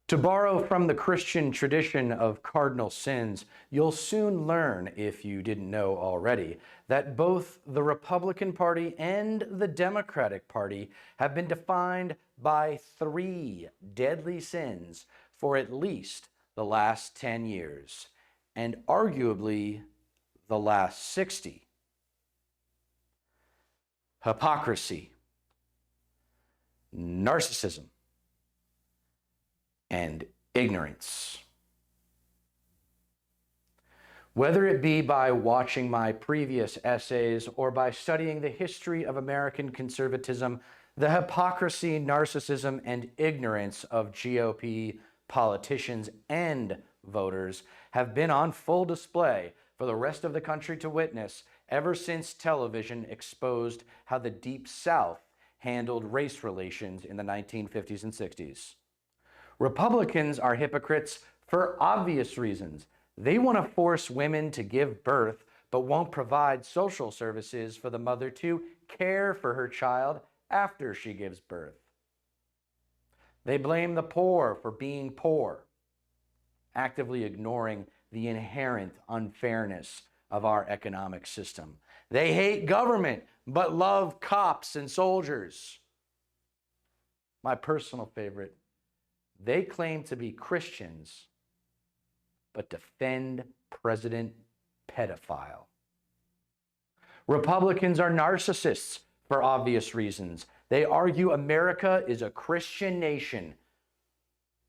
To borrow from the Christian tradition of cardinal sins, you'll soon learn, if you didn't know already, that both the Republican Party and the Democratic Party have been defined by 3 deadly sins for at least the last 10 years, and arguably the last 60. Hypocrisy, narcissism, and ignorance. Whether it be by watching my previous essays or by studying the history of American conservatism, the hypocrisy, narcissism, and ignorance of GOP politicians and voters have been on full display for the rest of the country to witness ever since television exposed how the Deep South handled race relations in the 1950s and 60s. Republicans are hypocrites for obvious reasons. They want to force women to give birth, but won't provide social services for the mother to care for her child after she gives birth. They blame the poor for being poor, actively ignoring the inherent unfairness of our economic system. They hate government, but love cops and soldiers. My personal favorite, they claim to be Christians, but defend President Pedophile. Republicans are narcissists for obvious reasons. They argue America is a Christian nation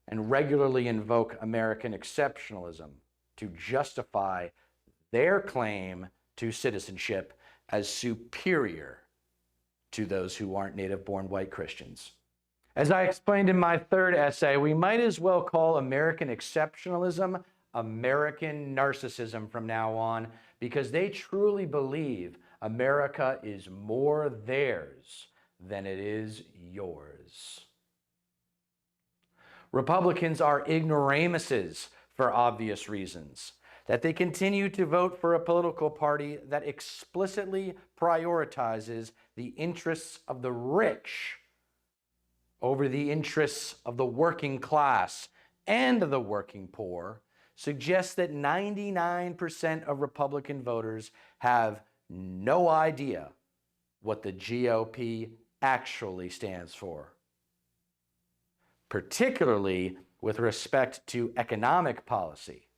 and regularly invoke American exceptionalism to justify their claim to citizenship as superior to those who aren't native-born white Christians. As I explained in my 3rd essay, we might as well call American exceptionalism American narcissism from now on, because they truly believe America is more theirs than it is yours. Republicans are ignoramuses for obvious reasons, that they continue to vote for a political party that explicitly prioritizes the interests of the rich over the interests of the working class and the working poor, suggests that 99% of Republican voters have no idea what the GOP actually stands for, particularly with respect to economic policy.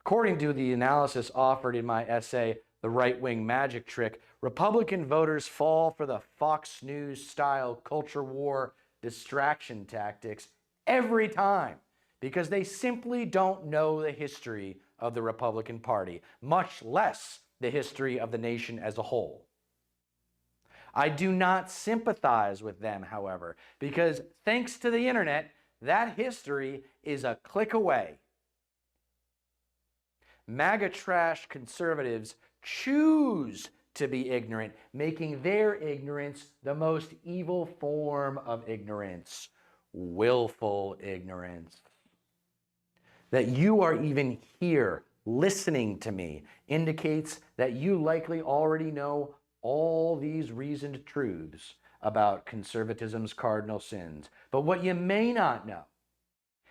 According to the analysis offered in my essay, The Right-Wing Magic Trick, Republican voters fall for the Fox News-style culture war distraction tactics every time because they simply don't know the history of the Republican Party, much less the history of the nation as a whole. I do not sympathize with them, however, because thanks to the internet, that history is a click away. MAGA trash conservatives choose to be ignorant, making their ignorance the most evil form of ignorance, willful ignorance. That you are even here listening to me indicates that you likely already know all these reasoned truths about conservatism's cardinal sins. But what you may not know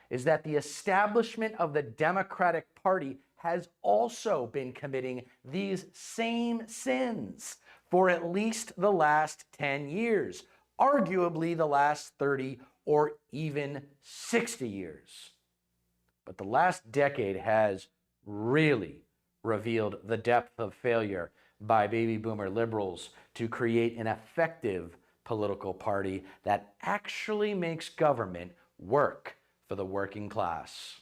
is that the establishment of the Democratic Party has also been committing these same sins for at least the last 10 years, arguably the last 30 or even 60 years. But the last decade has really revealed the depth of failure by Baby Boomer liberals to create an effective political party that actually makes government work for the working class.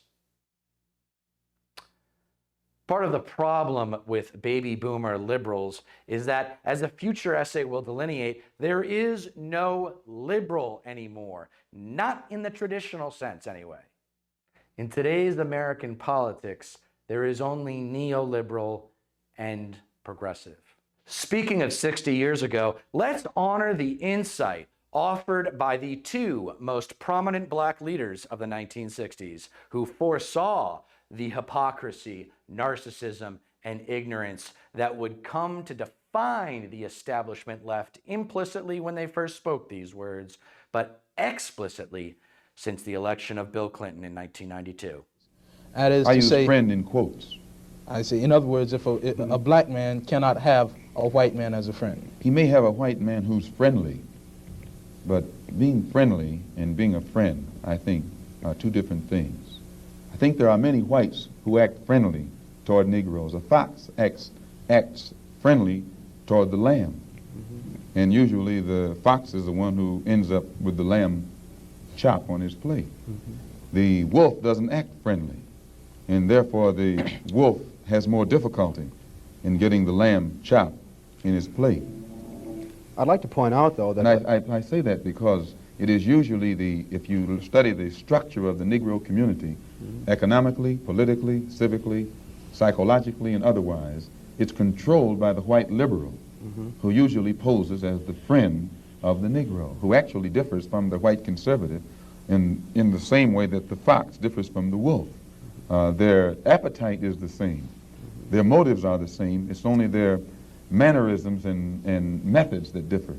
Part of the problem with Baby Boomer liberals is that, as a future essay will delineate, there is no liberal anymore, not in the traditional sense anyway. In today's American politics, there is only neoliberal and progressive. Speaking of 60 years ago, let's honor the insight offered by the 2 most prominent black leaders of the 1960s who foresaw the hypocrisy, narcissism, and ignorance that would come to define the establishment left implicitly when they first spoke these words, but explicitly since the election of Bill Clinton in 1992. That is I to use say, friend in quotes. I see. In other words, if a black man cannot have a white man as a friend. He may have a white man who's friendly, but being friendly and being a friend, I think, are two different things. I think there are many whites who act friendly toward Negroes. A fox acts friendly toward the lamb. And usually the fox is the one who ends up with the lamb chop on his plate. The wolf doesn't act friendly, and therefore the wolf has more difficulty in getting the lamb chop in his plate. I'd like to point out, though, that... And I say that because it is usually if you study the structure of the Negro community, economically, politically, civically, psychologically, and otherwise, it's controlled by the white liberal, who usually poses as the friend of the Negro, who actually differs from the white conservative in the same way that the fox differs from the wolf. Their appetite is the same. Their motives are the same. It's only their mannerisms and methods that differ.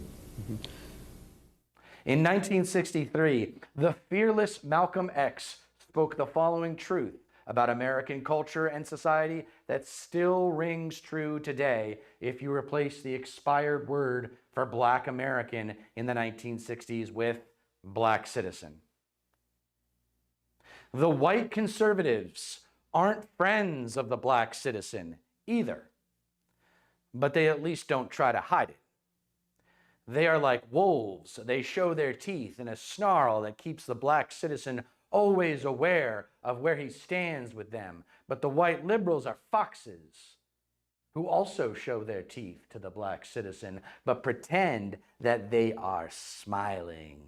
In 1963, the fearless Malcolm X spoke the following truth about American culture and society that still rings true today if you replace the expired word for Black American in the 1960s with Black citizen. The white conservatives aren't friends of the Black citizen either, but they at least don't try to hide it. They are like wolves. They show their teeth in a snarl that keeps the Black citizen always aware of where he stands with them. But the white liberals are foxes who also show their teeth to the Black citizen, but pretend that they are smiling.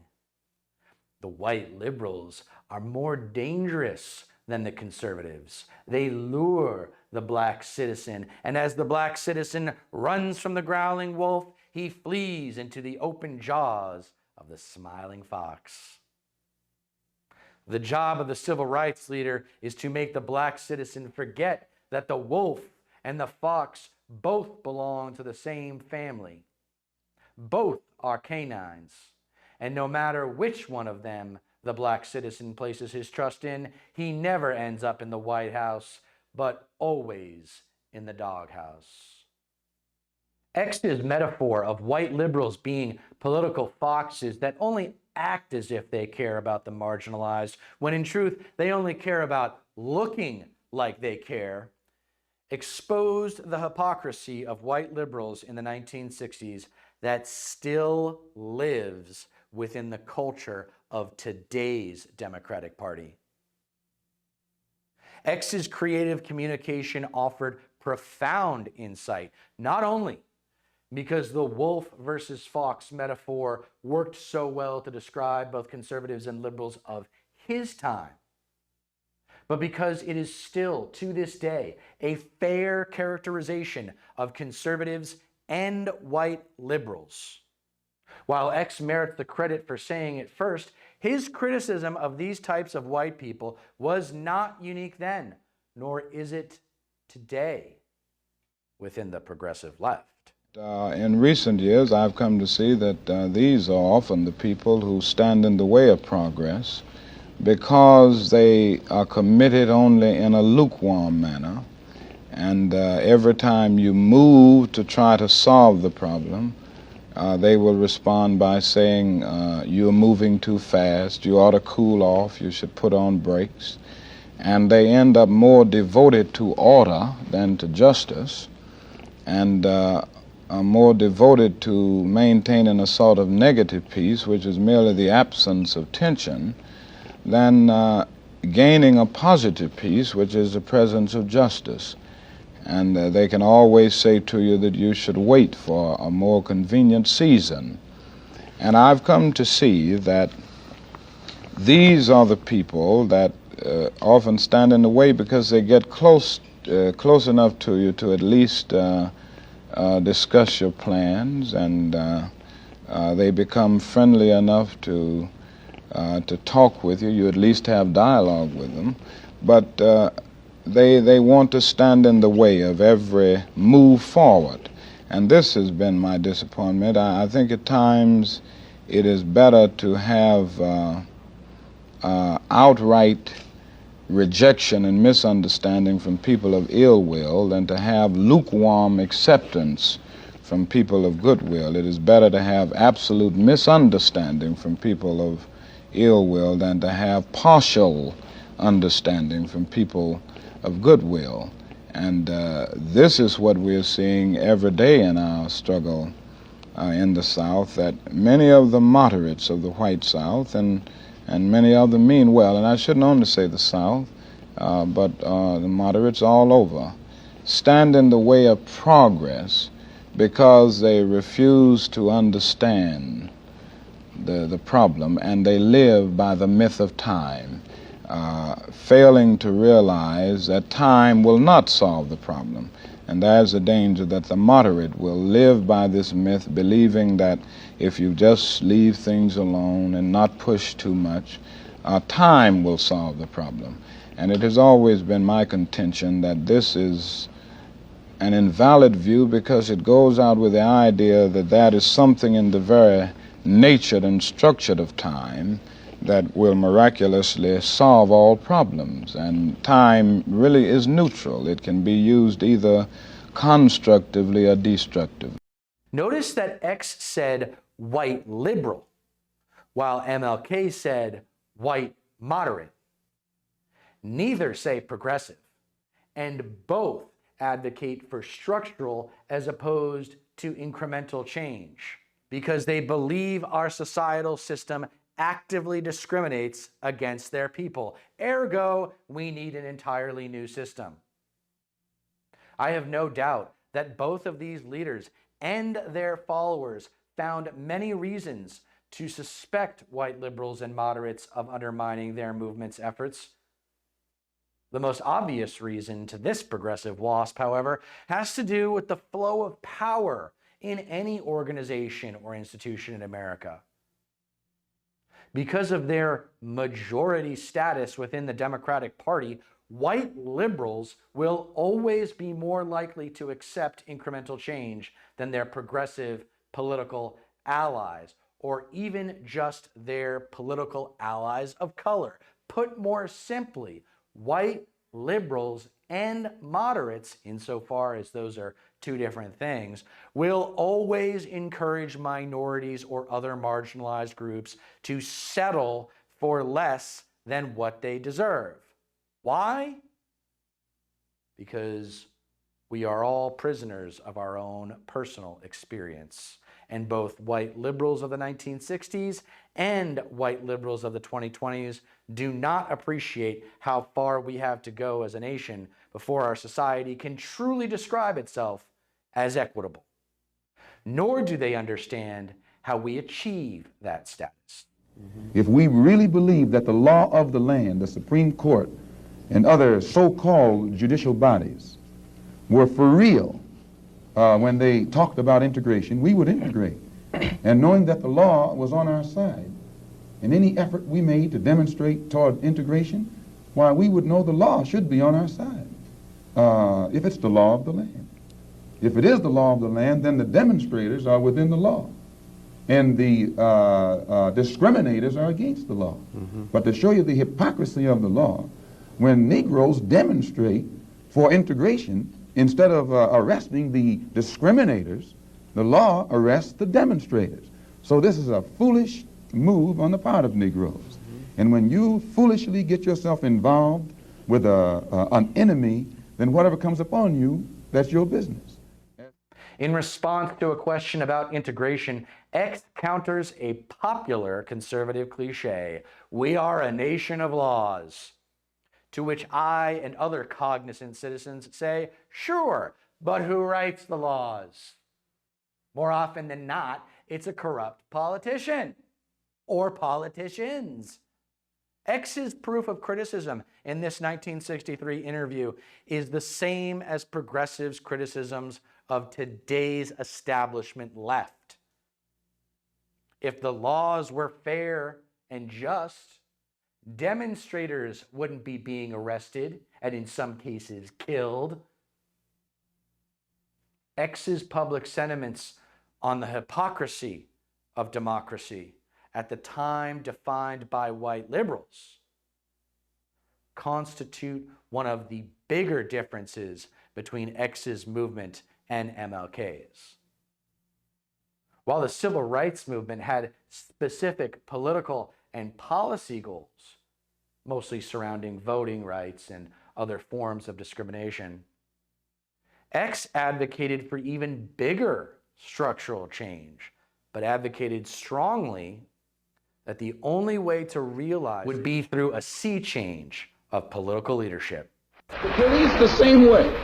The white liberals are more dangerous than the conservatives. They lure the Black citizen, and as the Black citizen runs from the growling wolf, he flees into the open jaws of the smiling fox. The job of the civil rights leader is to make the Black citizen forget that the wolf and the fox both belong to the same family. Both are canines, and no matter which one of them the Black citizen places his trust in, he never ends up in the White House, but always in the doghouse. X's metaphor of white liberals being political foxes that only act as if they care about the marginalized, when in truth they only care about looking like they care, exposed the hypocrisy of white liberals in the 1960s that still lives within the culture of today's Democratic Party. X's creative communication offered profound insight, not only because the wolf versus fox metaphor worked so well to describe both conservatives and liberals of his time, but because it is still, to this day, a fair characterization of conservatives and white liberals. While X merits the credit for saying it first, his criticism of these types of white people was not unique then, nor is it today within the progressive left. In recent years, I've come to see that these are often the people who stand in the way of progress because they are committed only in a lukewarm manner. And every time you move to try to solve the problem, they will respond by saying, you're moving too fast, you ought to cool off, you should put on brakes. And they end up more devoted to order than to justice, and are more devoted to maintaining a sort of negative peace, which is merely the absence of tension, than gaining a positive peace, which is the presence of justice. And they can always say to you that you should wait for a more convenient season. And I've come to see that these are the people that often stand in the way because they get close enough to you to at least discuss your plans, and they become friendly enough to talk with you. You at least have dialogue with them. But they want to stand in the way of every move forward. And this has been my disappointment. I think at times it is better to have outright rejection and misunderstanding from people of ill will than to have lukewarm acceptance from people of goodwill. It is better to have absolute misunderstanding from people of ill will than to have partial understanding from people of goodwill. And this is what we're seeing every day in our struggle in the South, that many of the moderates of the white South and many of them mean well, and I shouldn't only say the South, but the moderates all over, stand in the way of progress because they refuse to understand the problem, and they live by the myth of time, failing to realize that time will not solve the problem. And there's a danger that the moderate will live by this myth, believing that if you just leave things alone and not push too much, time will solve the problem. And it has always been my contention that this is an invalid view, because it goes out with the idea that that is something in the very nature and structure of time that will miraculously solve all problems. And time really is neutral. It can be used either constructively or destructively. Notice that X said white liberal, while MLK said white moderate. Neither say progressive, and both advocate for structural as opposed to incremental change, because they believe our societal system actively discriminates against their people. Ergo, we need an entirely new system. I have no doubt that both of these leaders and their followers found many reasons to suspect white liberals and moderates of undermining their movement's efforts. The most obvious reason to this progressive wasp, however, has to do with the flow of power in any organization or institution in America. Because of their majority status within the Democratic Party, white liberals will always be more likely to accept incremental change than their progressive political allies, or even just their political allies of color. Put more simply, white liberals and moderates, insofar as those are two different things, will always encourage minorities or other marginalized groups to settle for less than what they deserve. Why? Because we are all prisoners of our own personal experience. And both white liberals of the 1960s and white liberals of the 2020s do not appreciate how far we have to go as a nation before our society can truly describe itself as equitable. Nor do they understand how we achieve that status. If we really believe that the law of the land, the Supreme Court, and other so-called judicial bodies were for real when they talked about integration, we would integrate. And knowing that the law was on our side, and any effort we made to demonstrate toward integration, why, we would know the law should be on our side, if it's the law of the land. If it is the law of the land, then the demonstrators are within the law, and the discriminators are against the law. But to show you the hypocrisy of the law, when Negroes demonstrate for integration, instead of arresting the discriminators, the law arrests the demonstrators. So this is a foolish move on the part of Negroes. And when you foolishly get yourself involved with an enemy, then whatever comes upon you, that's your business. In response to a question about integration, X counters a popular conservative cliche: we are a nation of laws. To which I and other cognizant citizens say, sure, but who writes the laws? More often than not, it's a corrupt politician or politicians. X's proof of criticism in this 1963 interview is the same as progressives' criticisms of today's establishment left. If the laws were fair and just, demonstrators wouldn't be being arrested and in some cases killed. X's public sentiments on the hypocrisy of democracy, at the time defined by white liberals, constitute one of the bigger differences between X's movement and MLK's. While the civil rights movement had specific political and policy goals, mostly surrounding voting rights and other forms of discrimination, X advocated for even bigger structural change, but advocated strongly that the only way to realize would be through a sea change of political leadership. The police the same way.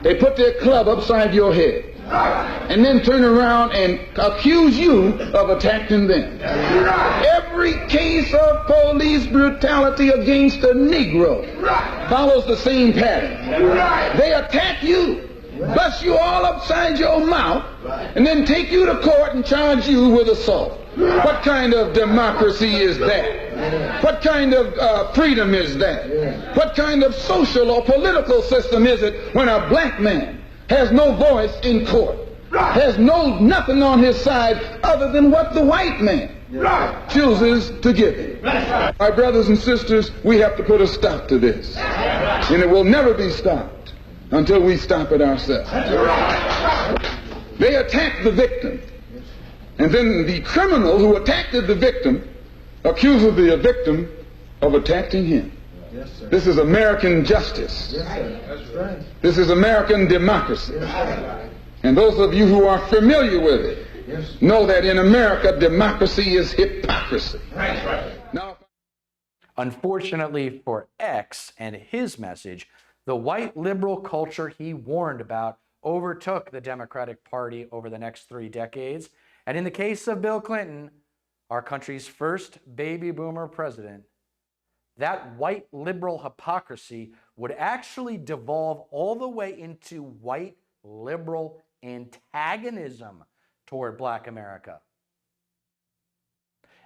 They put their club upside your head and then turn around and accuse you of attacking them. Every case of police brutality against a Negro follows the same pattern. They attack you, bust you all upside your mouth, and then take you to court and charge you with assault. What kind of democracy is that? What kind of freedom is that? What kind of social or political system is it when a black man has no voice in court, has nothing on his side other than what the white man chooses to give him? My brothers and sisters, we have to put a stop to this, and it will never be stopped until we stop it ourselves. They attack the victim, and then the criminal who attacked the victim accuses the victim of attacking him. Yes, sir. This is American justice. Yes, sir. That's right. This is American democracy. Yes, and those of you who are familiar with it, yes, know that in America, democracy is hypocrisy. Right. Now, unfortunately for X and his message, the white liberal culture he warned about overtook the Democratic Party over the next 3 decades. And in the case of Bill Clinton, our country's first baby boomer president, that white liberal hypocrisy would actually devolve all the way into white liberal antagonism toward Black America.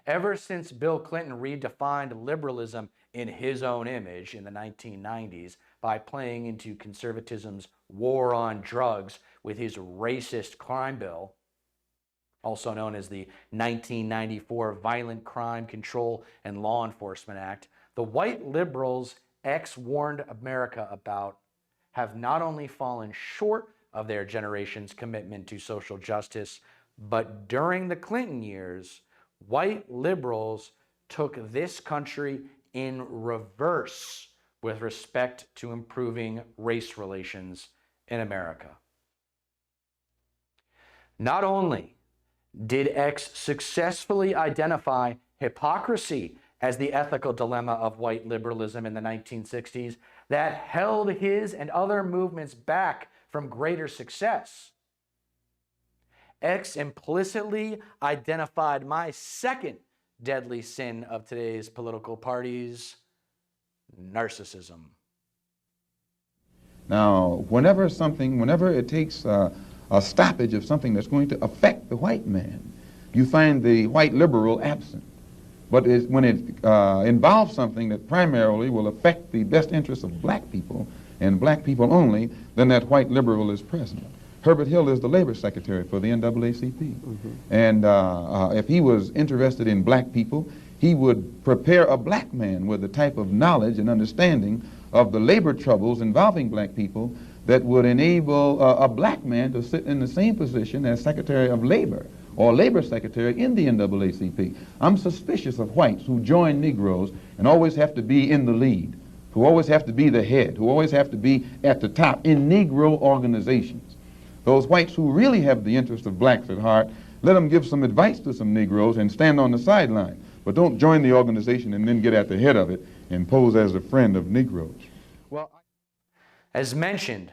Ever since Bill Clinton redefined liberalism in his own image in the 1990s by playing into conservatism's war on drugs with his racist crime bill, also known as the 1994 Violent Crime Control and Law Enforcement Act, the white liberals X warned America about have not only fallen short of their generation's commitment to social justice, but during the Clinton years, white liberals took this country in reverse with respect to improving race relations in America. Not only did X successfully identify hypocrisy as the ethical dilemma of white liberalism in the 1960s that held his and other movements back from greater success, X implicitly identified my second deadly sin of today's political parties, narcissism. Now, whenever it takes a stoppage of something that's going to affect the white man, you find the white liberal absent. But when it involves something that primarily will affect the best interests of black people and black people only, then that white liberal is present. Herbert Hill is the labor secretary for the NAACP. Mm-hmm. And if he was interested in black people, he would prepare a black man with the type of knowledge and understanding of the labor troubles involving black people that would enable a black man to sit in the same position as Secretary of Labor or Labor Secretary in the NAACP. I'm suspicious of whites who join Negroes and always have to be in the lead, who always have to be the head, who always have to be at the top in Negro organizations. Those whites who really have the interest of blacks at heart, let them give some advice to some Negroes and stand on the sideline. But don't join the organization and then get at the head of it and pose as a friend of Negroes. Well, as mentioned,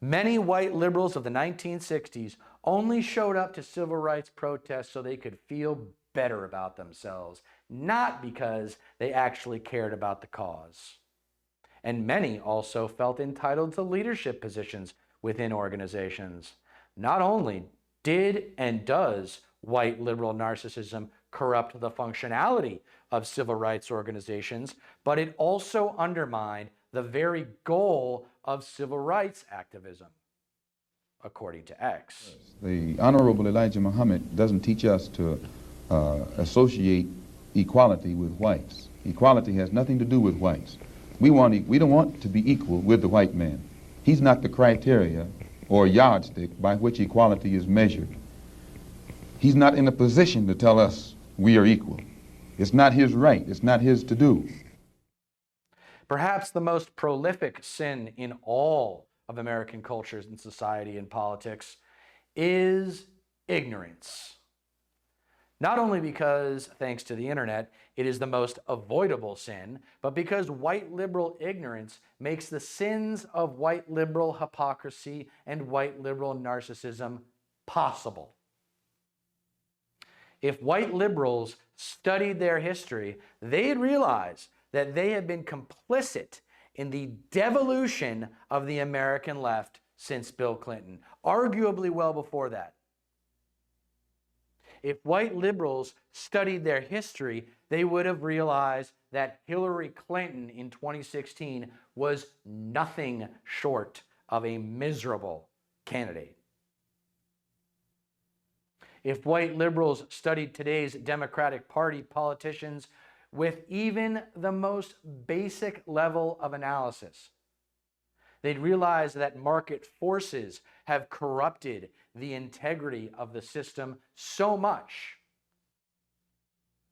many white liberals of the 1960s only showed up to civil rights protests so they could feel better about themselves, not because they actually cared about the cause. And many also felt entitled to leadership positions within organizations. Not only did and does white liberal narcissism corrupt the functionality of civil rights organizations, but it also undermined the very goal of civil rights activism, according to X. The Honorable Elijah Muhammad doesn't teach us to associate equality with whites. Equality has nothing to do with whites. We don't want to be equal with the white man. He's not the criteria or yardstick by which equality is measured. He's not in a position to tell us we are equal. It's not his right. It's not his to do. Perhaps the most prolific sin in all of American cultures and society and politics is ignorance. Not only because, thanks to the internet, it is the most avoidable sin, but because white liberal ignorance makes the sins of white liberal hypocrisy and white liberal narcissism possible. If white liberals studied their history, they'd realize that they have been complicit in the devolution of the American left since Bill Clinton, arguably well before that. If white liberals studied their history, they would have realized that Hillary Clinton in 2016 was nothing short of a miserable candidate. If white liberals studied today's Democratic Party politicians with even the most basic level of analysis, they'd realize that market forces have corrupted the integrity of the system so much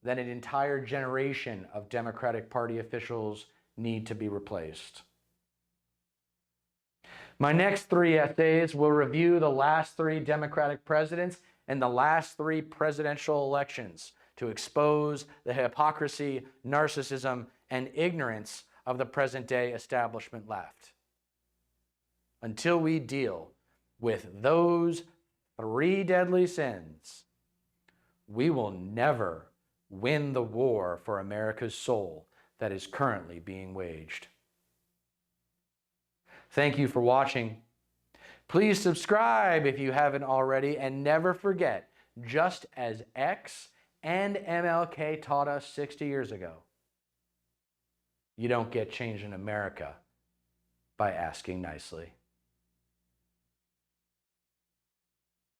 that an entire generation of Democratic Party officials need to be replaced. My next 3 essays will review the last 3 Democratic presidents and the last 3 presidential elections to expose the hypocrisy, narcissism, and ignorance of the present-day establishment left. Until we deal with those 3 deadly sins, we will never win the war for America's soul that is currently being waged. Thank you for watching. Please subscribe if you haven't already, and never forget, just as X and MLK taught us 60 years ago, you don't get change in America by asking nicely.